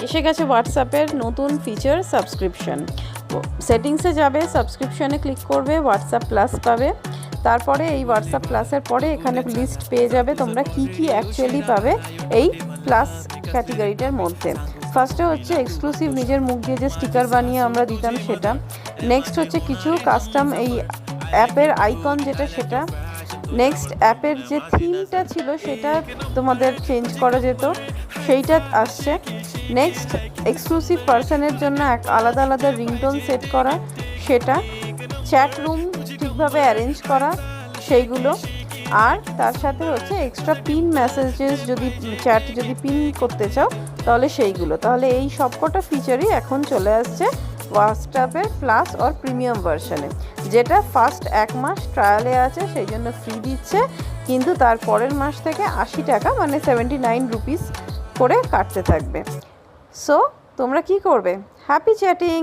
এসে গেছে হোয়াটসঅ্যাপের নতুন ফিচার সাবস্ক্রিপশন। সেটিংসে যাবে, সাবস্ক্রিপশনে ক্লিক করবে, হোয়াটসঅ্যাপ প্লাস পাবে। তারপরে এই হোয়াটসঅ্যাপ প্লাসের পরে এখানে লিস্ট পেয়ে যাবে তোমরা কি অ্যাকচুয়ালি পাবে এই প্লাস ক্যাটেগরিটার মধ্যে। ফার্স্টে হচ্ছে এক্সক্লুসিভ নিজের মুখ দিয়ে যে স্টিকার বানিয়ে আমরা দিতাম সেটা। নেক্সট হচ্ছে কিছু কাস্টম এই অ্যাপের আইকন যেটা সেটা। নেক্সট অ্যাপের যে থিমটা ছিল সেটা তোমাদের চেঞ্জ করা যেত, সেইটা আসছে। নেক্সট এক্সক্লুসিভ পার্সনের জন্য এক আলাদা আলাদা রিংটোন সেট করা সেটা। চ্যাট রুম ঠিকভাবে অ্যারেঞ্জ করা সেইগুলো। আর তার সাথে হচ্ছে এক্সট্রা পিন মেসেজেস যদি চ্যাট যদি পিন করতে চাও তাহলে সেইগুলো। তাহলে এই সবকটা ফিচারই এখন চলে আসছে হোয়াটসঅ্যাপের প্লাস আর প্রিমিয়াম ভার্সনে, যেটা ফার্স্ট 1 মাস ট্রায়ালে আছে সেই জন্য ফ্রি দিচ্ছে, কিন্তু তার পরের মাস থেকে 80 টাকা মানে 79 রুপিস করে কাটতে থাকবে। সো তোমরা কি করবে? Happy chatting.